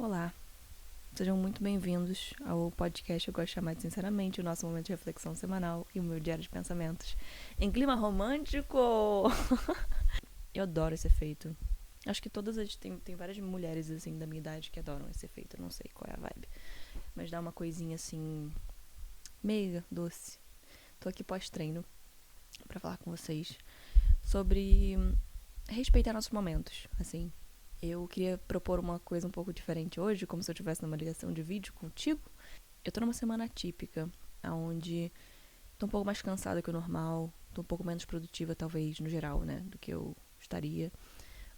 Olá, sejam muito bem-vindos ao podcast que eu gosto de chamar de Sinceramente, o nosso momento de reflexão semanal e o meu diário de pensamentos em clima romântico. Eu adoro esse efeito. Acho que tem várias mulheres assim da minha idade que adoram esse efeito, eu não sei qual é a vibe, mas dá uma coisinha assim meiga, doce. Tô aqui pós-treino pra falar com vocês sobre respeitar nossos momentos, assim. Eu queria propor uma coisa um pouco diferente hoje, como se eu estivesse numa ligação de vídeo contigo. Eu tô numa semana atípica, onde tô um pouco mais cansada que o normal, tô um pouco menos produtiva, talvez, no geral, né, do que eu estaria.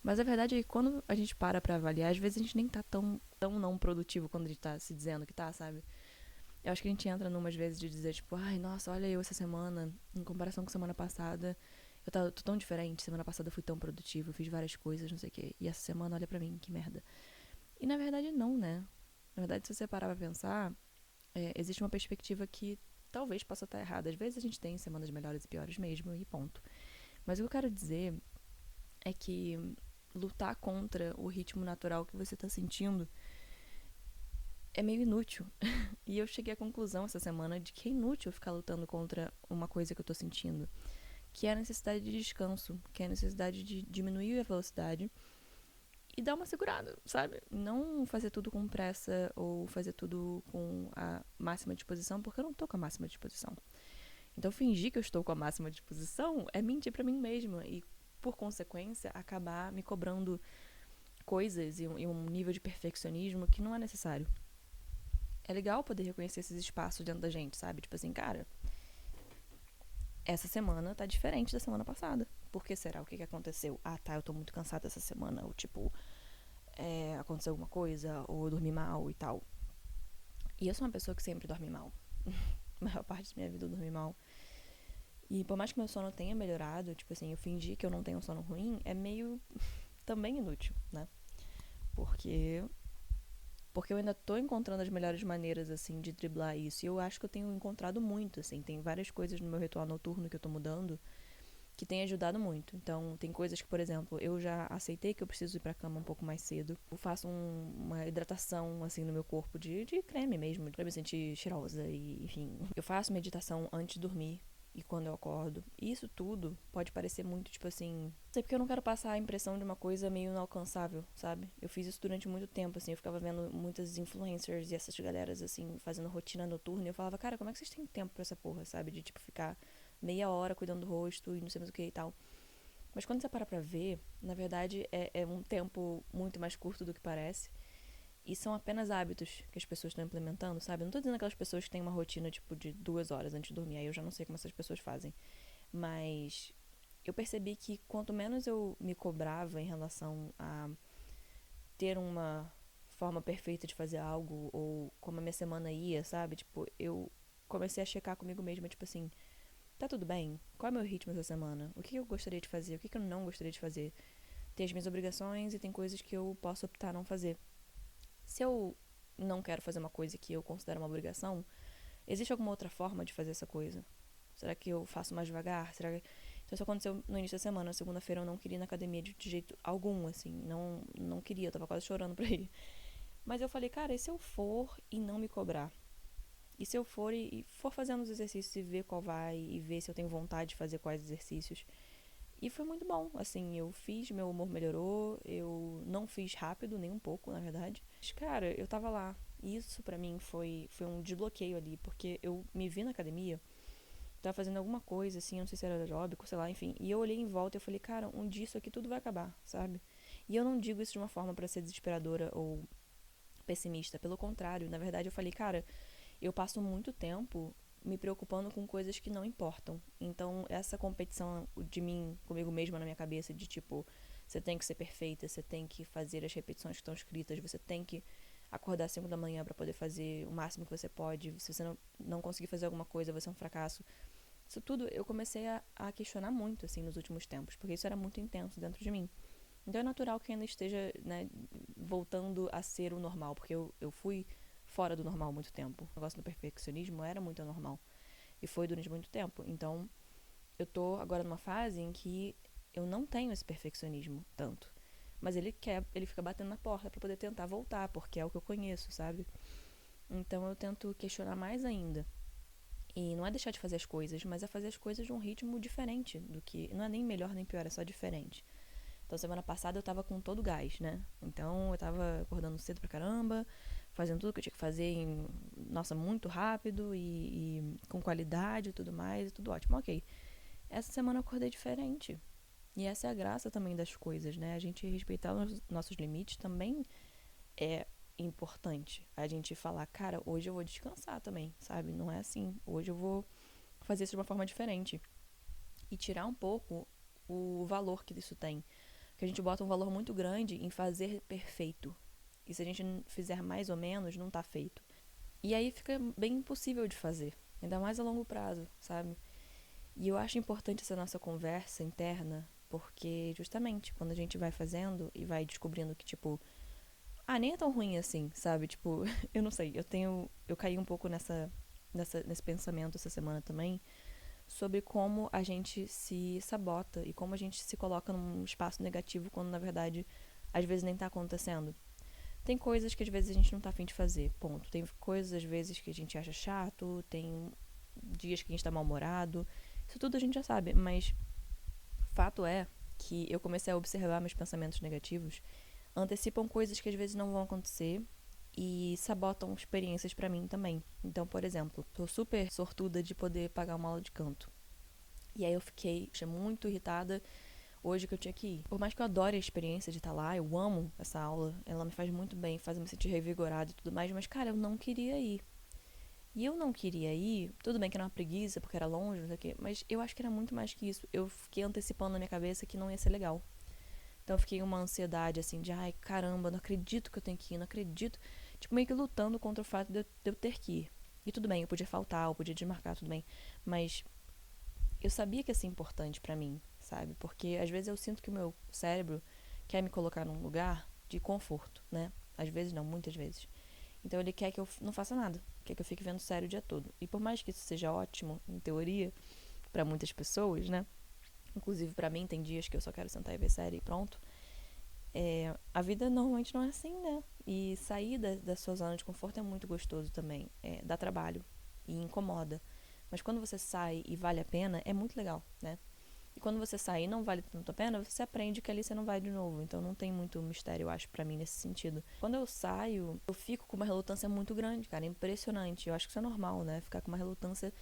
Mas a verdade é que quando a gente para pra avaliar, às vezes a gente nem tá tão não produtivo quando a gente tá se dizendo que tá, sabe? Eu acho que a gente entra numas vezes de dizer, tipo, ai, nossa, olha eu essa semana, em comparação com semana passada, tô tão diferente, semana passada eu fui tão produtiva, eu fiz várias coisas, não sei o quê, e essa semana, olha pra mim, que merda. E na verdade não, né? Na verdade, se você parar pra pensar, existe uma perspectiva que talvez possa estar errada. Às vezes a gente tem semanas melhores e piores mesmo, e ponto. Mas o que eu quero dizer é que lutar contra o ritmo natural que você tá sentindo é meio inútil. E eu cheguei à conclusão essa semana de que é inútil ficar lutando contra uma coisa que eu tô sentindo, que é a necessidade de descanso, que é a necessidade de diminuir a velocidade e dar uma segurada, sabe? Não fazer tudo com pressa ou fazer tudo com a máxima disposição, porque eu não tô com a máxima disposição. Então, fingir que eu estou com a máxima disposição é mentir pra mim mesma e, por consequência, acabar me cobrando coisas e um nível de perfeccionismo que não é necessário. É legal poder reconhecer esses espaços dentro da gente, sabe? Tipo assim, cara, essa semana tá diferente da semana passada. Por que será? O que aconteceu? Ah, tá, eu tô muito cansada essa semana. Ou tipo, aconteceu alguma coisa, ou eu dormi mal e tal. E eu sou uma pessoa que sempre dorme mal. A maior parte da minha vida eu dormi mal. E por mais que meu sono tenha melhorado, tipo assim, eu fingir que eu não tenho um sono ruim é meio também inútil, né? Porque porque eu ainda tô encontrando as melhores maneiras assim de driblar isso. E eu acho que eu tenho encontrado muito, assim, tem várias coisas no meu ritual noturno que eu tô mudando que tem ajudado muito. Então, tem coisas que, por exemplo, eu já aceitei que eu preciso ir pra cama um pouco mais cedo. Eu faço uma hidratação, assim, no meu corpo de creme mesmo, pra me sentir cheirosa e, enfim. Eu faço meditação antes de dormir e quando eu acordo. E isso tudo pode parecer muito, tipo assim... Não sei, porque eu não quero passar a impressão de uma coisa meio inalcançável, sabe? Eu fiz isso durante muito tempo, assim. Eu ficava vendo muitas influencers e essas galeras, assim, fazendo rotina noturna. E eu falava, cara, como é que vocês têm tempo pra essa porra, sabe? De, tipo, ficar meia hora cuidando do rosto e não sei mais o que e tal. Mas quando você para pra ver, na verdade é um tempo muito mais curto do que parece. E são apenas hábitos que as pessoas estão implementando, sabe? Eu não tô dizendo aquelas pessoas que têm uma rotina, tipo, de 2 horas antes de dormir. Aí eu já não sei como essas pessoas fazem. Mas eu percebi que quanto menos eu me cobrava em relação a ter uma forma perfeita de fazer algo, ou como a minha semana ia, sabe? Tipo, eu comecei a checar comigo mesma, tipo assim, tá tudo bem? Qual é o meu ritmo essa semana? O que eu gostaria de fazer? O que eu não gostaria de fazer? Tem as minhas obrigações e tem coisas que eu posso optar a não fazer. Se eu não quero fazer uma coisa que eu considero uma obrigação, existe alguma outra forma de fazer essa coisa? Será que eu faço mais devagar? Será que... Então isso aconteceu no início da semana. Segunda-feira eu não queria ir na academia de jeito algum, assim. Não queria, eu tava quase chorando pra ir. Mas eu falei, cara, e se eu for e não me cobrar? E se eu for e for fazendo os exercícios e ver qual vai, e ver se eu tenho vontade de fazer quais exercícios? E foi muito bom, assim, eu fiz, meu humor melhorou, eu não fiz rápido, nem um pouco, na verdade. Mas, cara, eu tava lá, e isso pra mim foi um desbloqueio ali, porque eu me vi na academia, tava fazendo alguma coisa, assim, eu não sei se era aeróbico, sei lá, enfim, e eu olhei em volta e eu falei, cara, um dia isso aqui tudo vai acabar, sabe? E eu não digo isso de uma forma pra ser desesperadora ou pessimista, pelo contrário, na verdade eu falei, cara, eu passo muito tempo me preocupando com coisas que não importam. Então, essa competição de mim comigo mesma na minha cabeça, de tipo, você tem que ser perfeita, você tem que fazer as repetições que estão escritas, você tem que acordar às 5 da manhã para poder fazer o máximo que você pode. Se você não conseguir fazer alguma coisa, você é um fracasso. Isso tudo eu comecei a questionar muito, assim, nos últimos tempos, porque isso era muito intenso dentro de mim. Então é natural que ainda esteja, né, voltando a ser o normal, porque eu fui fora do normal há muito tempo. O negócio do perfeccionismo era muito anormal. E foi durante muito tempo. Então, eu tô agora numa fase em que eu não tenho esse perfeccionismo tanto. Mas ele fica batendo na porta pra poder tentar voltar, porque é o que eu conheço, sabe? Então eu tento questionar mais ainda. E não é deixar de fazer as coisas, mas é fazer as coisas de um ritmo diferente do que... Não é nem melhor nem pior, é só diferente. Então, semana passada eu tava com todo o gás, né? Então, eu tava acordando cedo pra caramba, fazendo tudo que eu tinha que fazer nossa, muito rápido e com qualidade e tudo mais, e tudo ótimo. Ok. Essa semana eu acordei diferente. E essa é a graça também das coisas, né? A gente respeitar os nossos limites também é importante. A gente falar, cara, hoje eu vou descansar também, sabe? Não é assim. Hoje eu vou fazer isso de uma forma diferente. E tirar um pouco o valor que isso tem. Que a gente bota um valor muito grande em fazer perfeito. E se a gente fizer mais ou menos, não tá feito. E aí fica bem impossível de fazer. Ainda mais a longo prazo, sabe? E eu acho importante essa nossa conversa interna, porque justamente quando a gente vai fazendo e vai descobrindo que, tipo, nem é tão ruim assim, sabe? Tipo, eu não sei, eu caí um pouco nesse pensamento essa semana também, sobre como a gente se sabota e como a gente se coloca num espaço negativo quando, na verdade, às vezes nem tá acontecendo. Tem coisas que às vezes a gente não tá afim de fazer, ponto. Tem coisas às vezes que a gente acha chato, tem dias que a gente tá mal-humorado. Isso tudo a gente já sabe, mas fato é que eu comecei a observar meus pensamentos negativos, antecipam coisas que às vezes não vão acontecer e sabotam experiências pra mim também. Então, por exemplo, tô super sortuda de poder pagar uma aula de canto. E aí eu fiquei muito irritada hoje que eu tinha que ir. Por mais que eu adore a experiência de estar lá, eu amo essa aula, ela me faz muito bem, faz eu me sentir revigorada e tudo mais, mas cara, eu não queria ir. E eu não queria ir, tudo bem que era uma preguiça, porque era longe, não sei o quê, mas eu acho que era muito mais que isso. Eu fiquei antecipando na minha cabeça que não ia ser legal. Então eu fiquei uma ansiedade, assim, de ai, caramba, não acredito que eu tenho que ir, não acredito. Tipo, meio que lutando contra o fato de eu ter que ir. E tudo bem, eu podia faltar, eu podia desmarcar, tudo bem. Mas eu sabia que ia ser importante pra mim, sabe? Porque às vezes eu sinto que o meu cérebro quer me colocar num lugar de conforto, né? Às vezes não, muitas vezes. Então ele quer que eu não faça nada, quer que eu fique vendo série o dia todo. E por mais que isso seja ótimo, em teoria, pra muitas pessoas, né? Inclusive pra mim, tem dias que eu só quero sentar e ver série e pronto. A vida normalmente não é assim, né? E sair da sua zona de conforto é muito gostoso também. Dá trabalho e incomoda. Mas quando você sai e vale a pena, é muito legal, né? E quando você sai e não vale tanto a pena, você aprende que ali você não vai de novo. Então não tem muito mistério, eu acho, pra mim, nesse sentido. Quando eu saio, eu fico com uma relutância muito grande, cara. É impressionante. Eu acho que isso é normal, né? Ficar com uma relutância,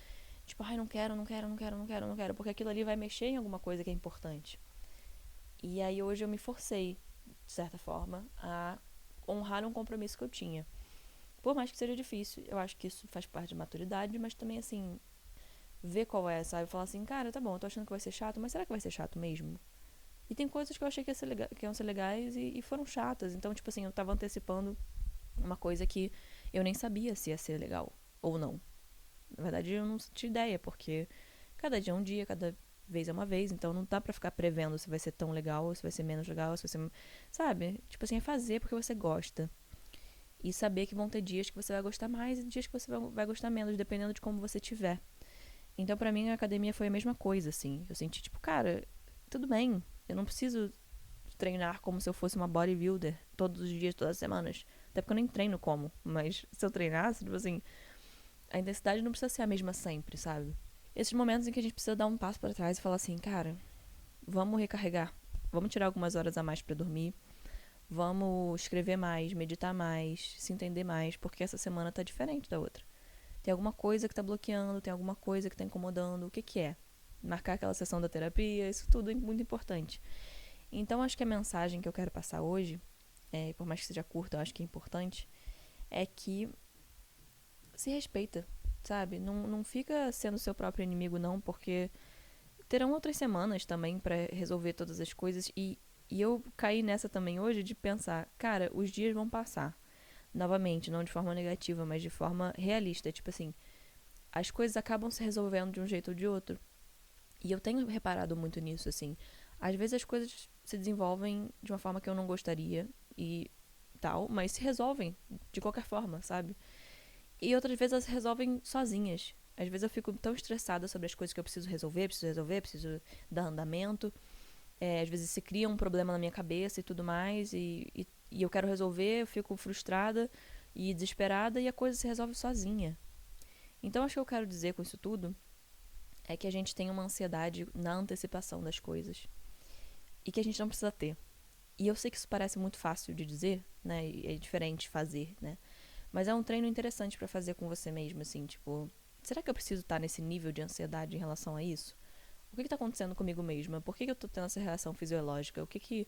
tipo, ai, não quero, não quero, não quero, não quero, não quero. Porque aquilo ali vai mexer em alguma coisa que é importante. E aí hoje eu me forcei, de certa forma, a honrar um compromisso que eu tinha. Por mais que seja difícil, eu acho que isso faz parte de maturidade, mas também, assim, ver qual é, sabe? Falar assim, cara, tá bom, eu tô achando que vai ser chato, mas será que vai ser chato mesmo? E tem coisas que eu achei que iam ser legais e foram chatas. Então, tipo assim, eu tava antecipando uma coisa que eu nem sabia se ia ser legal ou não. Na verdade, eu não tinha ideia, porque cada dia é um dia, cada vez é uma vez, então não dá pra ficar prevendo se vai ser tão legal, se vai ser menos legal, se vai ser... Sabe? Tipo assim, é fazer porque você gosta. E saber que vão ter dias que você vai gostar mais e dias que você vai gostar menos, dependendo de como você tiver. Então, pra mim, a academia foi a mesma coisa, assim. Eu senti, tipo, cara, tudo bem. Eu não preciso treinar como se eu fosse uma bodybuilder todos os dias, todas as semanas. Até porque eu nem treino como. Mas se eu treinasse, tipo assim, a intensidade não precisa ser a mesma sempre, sabe? Esses momentos em que a gente precisa dar um passo pra trás e falar assim, cara, vamos recarregar. Vamos tirar algumas horas a mais pra dormir. Vamos escrever mais, meditar mais, se entender mais, porque essa semana tá diferente da outra. Tem alguma coisa que tá bloqueando, tem alguma coisa que tá incomodando. O que que é? Marcar aquela sessão da terapia, isso tudo é muito importante. Então, acho que a mensagem que eu quero passar hoje, por mais que seja curta, eu acho que é importante, é que se respeita, sabe? Não fica sendo seu próprio inimigo, não, porque terão outras semanas também pra resolver todas as coisas e eu caí nessa também hoje de pensar, cara, os dias vão passar. Novamente, não de forma negativa, mas de forma realista. Tipo assim, as coisas acabam se resolvendo de um jeito ou de outro. E eu tenho reparado muito nisso, assim. Às vezes as coisas se desenvolvem de uma forma que eu não gostaria e tal, mas se resolvem de qualquer forma, sabe? E outras vezes elas se resolvem sozinhas. Às vezes eu fico tão estressada sobre as coisas que eu preciso resolver, preciso dar andamento. Às vezes se cria um problema na minha cabeça e tudo mais, e eu quero resolver, eu fico frustrada e desesperada e a coisa se resolve sozinha. Então, acho que eu quero dizer com isso tudo é que a gente tem uma ansiedade na antecipação das coisas e que a gente não precisa ter. E eu sei que isso parece muito fácil de dizer, né? E é diferente fazer, né? Mas é um treino interessante pra fazer com você mesmo, assim, tipo, será que eu preciso estar nesse nível de ansiedade em relação a isso? O que tá acontecendo comigo mesma? Por que eu tô tendo essa reação fisiológica? O que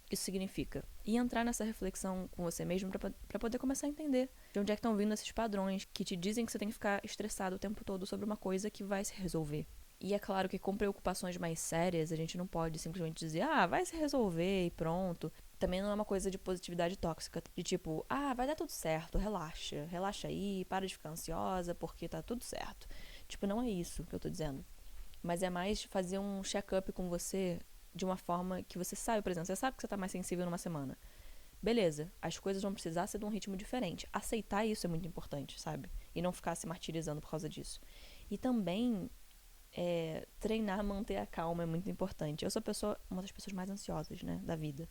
isso significa? E entrar nessa reflexão com você mesmo pra poder começar a entender de onde é que estão vindo esses padrões que te dizem que você tem que ficar estressado o tempo todo sobre uma coisa que vai se resolver. E é claro que com preocupações mais sérias, a gente não pode simplesmente dizer, vai se resolver e pronto. Também não é uma coisa de positividade tóxica, de tipo, vai dar tudo certo, relaxa aí, para de ficar ansiosa porque tá tudo certo. Tipo, não é isso que eu tô dizendo. Mas é mais fazer um check-up com você de uma forma que você sabe, por exemplo, você sabe que você tá mais sensível numa semana. Beleza, as coisas vão precisar ser de um ritmo diferente. Aceitar isso é muito importante, sabe? E não ficar se martirizando por causa disso. E também treinar, manter a calma é muito importante. Eu sou uma das pessoas mais ansiosas, né, da vida.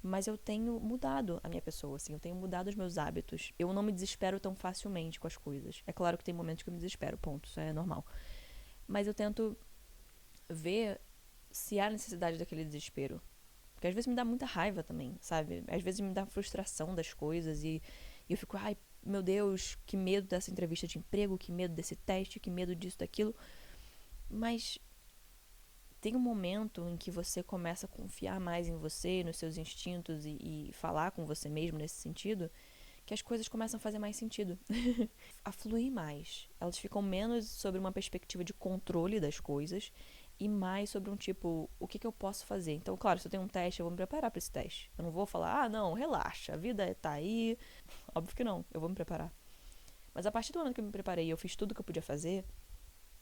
Mas eu tenho mudado a minha pessoa, assim, eu tenho mudado os meus hábitos. Eu não me desespero tão facilmente com as coisas. É claro que tem momentos que eu me desespero, ponto, isso é normal. Mas eu tento ver se há necessidade daquele desespero. Porque às vezes me dá muita raiva também, sabe? Às vezes me dá frustração das coisas e eu fico, meu Deus, que medo dessa entrevista de emprego, que medo desse teste, que medo disso, daquilo. Mas tem um momento em que você começa a confiar mais em você, nos seus instintos e falar com você mesmo nesse sentido, que as coisas começam a fazer mais sentido. A fluir mais. Elas ficam menos sobre uma perspectiva de controle das coisas e mais sobre um tipo, o que eu posso fazer? Então, claro, se eu tenho um teste, eu vou me preparar para esse teste. Eu não vou falar, não, relaxa, a vida tá aí. Óbvio que não, eu vou me preparar. Mas a partir do momento que eu me preparei e eu fiz tudo que eu podia fazer,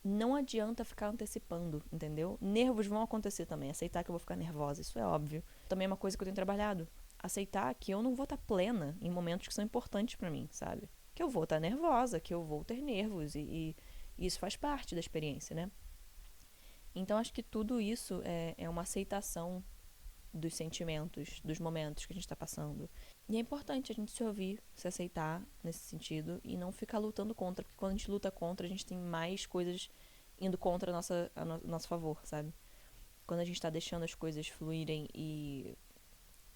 não adianta ficar antecipando, entendeu? Nervos vão acontecer também, aceitar que eu vou ficar nervosa, isso é óbvio. Também é uma coisa que eu tenho trabalhado. Aceitar que eu não vou estar plena em momentos que são importantes para mim, sabe? Que eu vou estar nervosa, que eu vou ter nervos e isso faz parte da experiência, né? Então acho que tudo isso é uma aceitação dos sentimentos, dos momentos que a gente está passando. E é importante a gente se ouvir, se aceitar nesse sentido e não ficar lutando contra, porque quando a gente luta contra, a gente tem mais coisas indo contra nosso favor, sabe? Quando a gente tá deixando as coisas fluírem e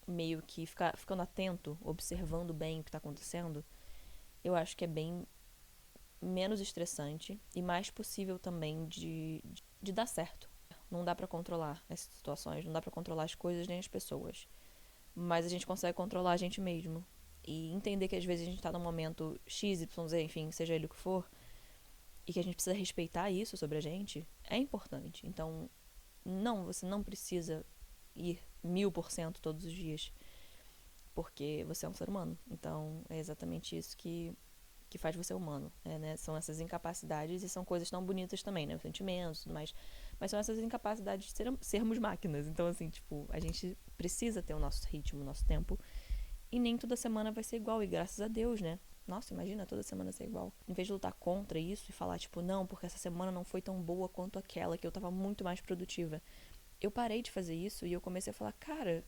meio que ficando atento, observando bem o que tá acontecendo, eu acho que é bem menos estressante e mais possível também de dar certo. Não dá pra controlar as situações, não dá pra controlar as coisas nem as pessoas. Mas a gente consegue controlar a gente mesmo. E entender que às vezes a gente tá num momento X, Y, Z, enfim, seja ele o que for, e que a gente precisa respeitar isso sobre a gente, é importante. Então, não, você não precisa ir 1000% todos os dias, porque você é um ser humano. Então, é exatamente isso que faz você humano, né? São essas incapacidades e são coisas tão bonitas também, né? Os sentimentos e tudo mais. Mas são essas incapacidades de sermos máquinas. Então, assim, tipo, a gente precisa ter o nosso ritmo, o nosso tempo. E nem toda semana vai ser igual. E graças a Deus, né? Nossa, imagina toda semana ser igual. Em vez de lutar contra isso e falar, tipo, não, porque essa semana não foi tão boa quanto aquela, que eu tava muito mais produtiva. Eu parei de fazer isso e eu comecei a falar, cara,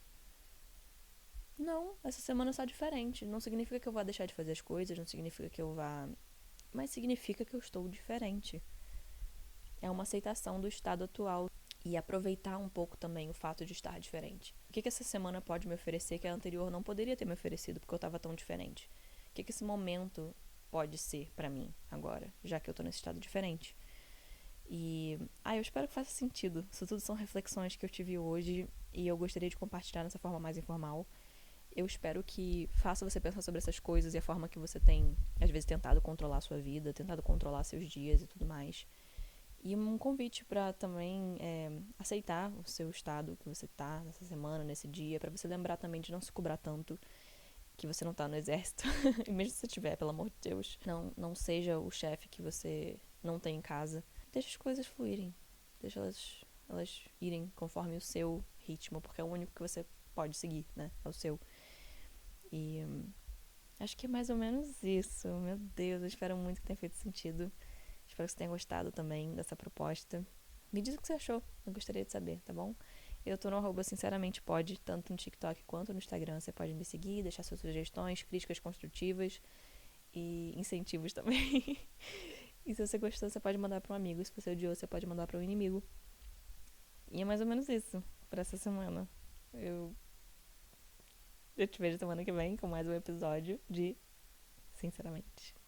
não, essa semana está diferente. Não significa que eu vá deixar de fazer as coisas, não significa que eu vá. Mas significa que eu estou diferente. É uma aceitação do estado atual e aproveitar um pouco também o fato de estar diferente. O que essa semana pode me oferecer que a anterior não poderia ter me oferecido porque eu estava tão diferente? O que esse momento pode ser pra mim agora, já que eu tô nesse estado diferente? E eu espero que faça sentido. Isso tudo são reflexões que eu tive hoje e eu gostaria de compartilhar nessa forma mais informal. Eu espero que faça você pensar sobre essas coisas e a forma que você tem, às vezes, tentado controlar a sua vida, tentado controlar seus dias e tudo mais. E um convite para também aceitar o seu estado que você tá nessa semana, nesse dia, para você lembrar também de não se cobrar tanto, que você não tá no exército. E mesmo se você tiver, pelo amor de Deus, não seja o chefe que você não tem em casa. Deixa as coisas fluírem. Deixa elas irem conforme o seu ritmo, porque é o único que você pode seguir, né? É o seu. E acho que é mais ou menos isso. Meu Deus, eu espero muito que tenha feito sentido. Espero que você tenha gostado também dessa proposta. Me diz o que você achou, eu gostaria de saber, tá bom? Eu tô no @sinceramente_pode, tanto no TikTok quanto no Instagram. Você pode me seguir, deixar suas sugestões, críticas construtivas e incentivos também. E se você gostou, você pode mandar pra um amigo. Se você odiou, você pode mandar pra um inimigo. E é mais ou menos isso pra essa semana. Eu te vejo semana que vem com mais um episódio de Sinceramente.